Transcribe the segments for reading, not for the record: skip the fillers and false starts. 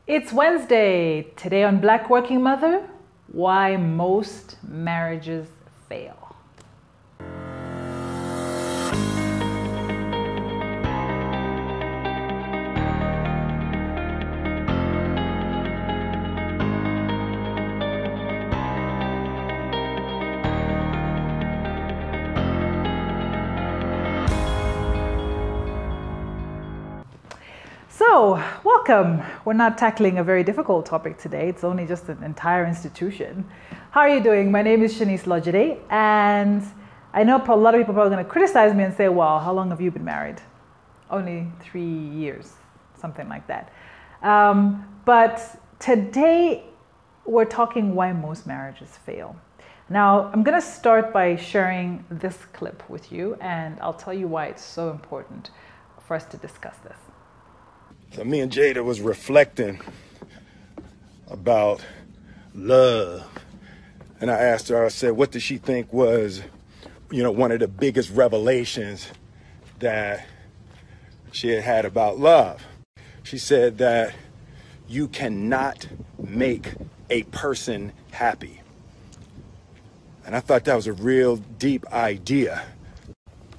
It's Wednesday. Today on Black Working Mother, why most marriages fail. So, welcome. We're not tackling a very difficult topic today. It's only just an entire institution. How are you doing? My name is Seanice and I know a lot of people are probably going to criticize me and say, well, how long have you been married? Only 3 years, something like that. But today we're talking why most marriages fail. Now, I'm going to start by sharing this clip with you, and I'll tell you why it's so important for us to discuss this. So me and Jada was reflecting about love. And I asked her, I said, what did she think was, one of the biggest revelations that she had had about love? She said that you cannot make a person happy. And I thought that was a real deep idea.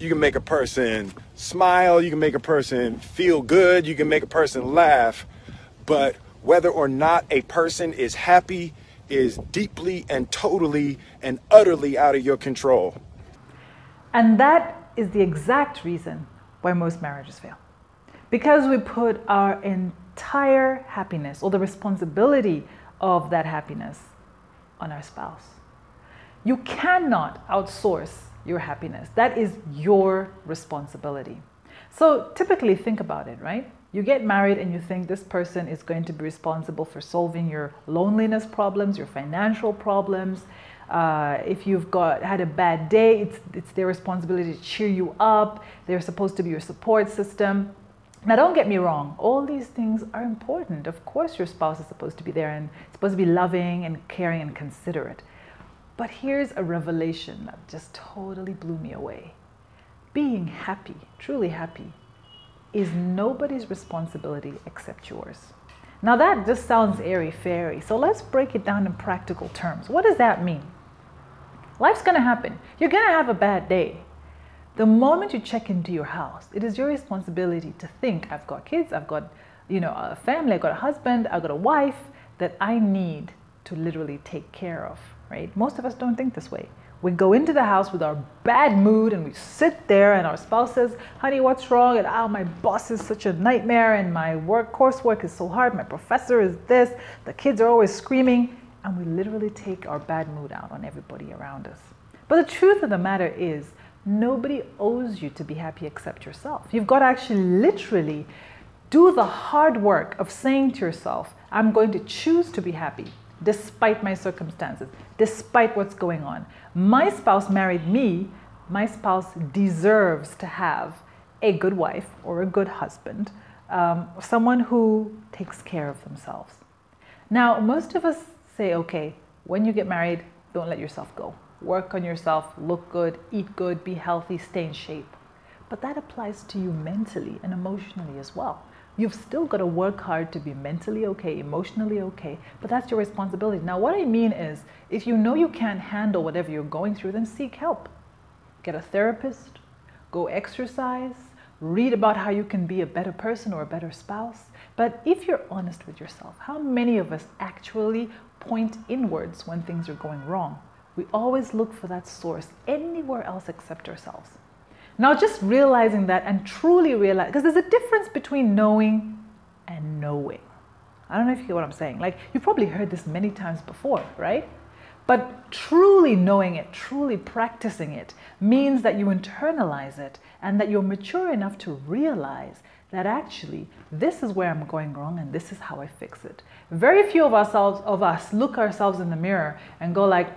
You can make a person smile, you can make a person feel good, you can make a person laugh, but whether or not a person is happy is deeply and totally and utterly out of your control. And that is the exact reason why most marriages fail. Because we put our entire happiness or the responsibility of that happiness on our spouse. You cannot outsource your happiness. That is your responsibility. So typically think about it, right? You get married and you think this person is going to be responsible for solving your loneliness problems, your financial problems. If you've had a bad day, it's their responsibility to cheer you up. They're supposed to be your support system. Now, don't get me wrong. All these things are important. Of course, your spouse is supposed to be there and supposed to be loving and caring and considerate. But here's a revelation that just totally blew me away. Being happy, truly happy, is nobody's responsibility except yours. Now that just sounds airy-fairy, so let's break it down in practical terms. What does that mean? Life's gonna happen. You're gonna have a bad day. The moment you check into your house, it is your responsibility to think, I've got kids, I've got a family, I've got a husband, I've got a wife that I need to literally take care of. Right? Most of us don't think this way. We go into the house with our bad mood and we sit there and our spouse says, honey, what's wrong? And my boss is such a nightmare and my coursework is so hard. My professor is this. The kids are always screaming. And we literally take our bad mood out on everybody around us. But the truth of the matter is nobody owes you to be happy except yourself. You've got to actually literally do the hard work of saying to yourself, I'm going to choose to be happy. Despite my circumstances, despite what's going on. My spouse married me. My spouse deserves to have a good wife or a good husband, someone who takes care of themselves. Now, most of us say, okay, when you get married, don't let yourself go. Work on yourself, look good, eat good, be healthy, stay in shape. But that applies to you mentally and emotionally as well. You've still got to work hard to be mentally okay, emotionally okay, but that's your responsibility. Now, what I mean is, if you know you can't handle whatever you're going through, then seek help. Get a therapist, go exercise, read about how you can be a better person or a better spouse. But if you're honest with yourself, how many of us actually point inwards when things are going wrong? We always look for that source anywhere else except ourselves. Now, just realizing that and truly realize, because there's a difference between knowing and knowing. I don't know if you get what I'm saying. Like, you've probably heard this many times before, right? But truly knowing it, truly practicing it, means that you internalize it and that you're mature enough to realize that actually this is where I'm going wrong and this is how I fix it. Very few of us look ourselves in the mirror and go like,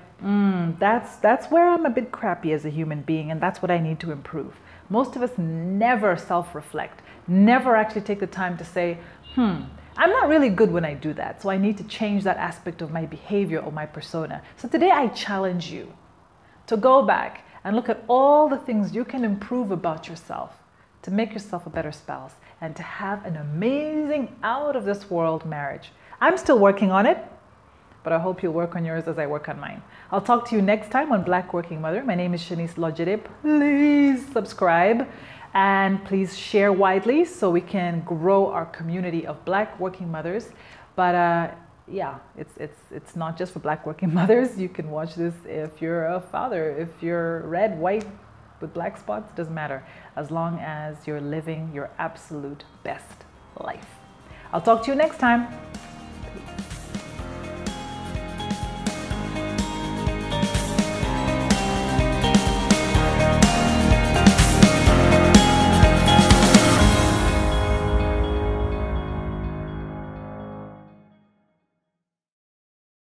that's where I'm a bit crappy as a human being and that's what I need to improve. Most of us never self-reflect, never actually take the time to say, I'm not really good when I do that, so I need to change that aspect of my behavior or my persona. So today I challenge you to go back and look at all the things you can improve about yourself to make yourself a better spouse and to have an amazing, out of this world marriage. I'm still working on it, but I hope you'll work on yours as I work on mine. I'll talk to you next time on Black Working Mother. My name is Seanice Lojide. Please subscribe and please share widely so we can grow our community of Black working mothers. But yeah, it's not just for Black working mothers. You can watch this if you're a father, if you're red, white, with black spots, it doesn't matter, as long as you're living your absolute best life. I'll talk to you next time.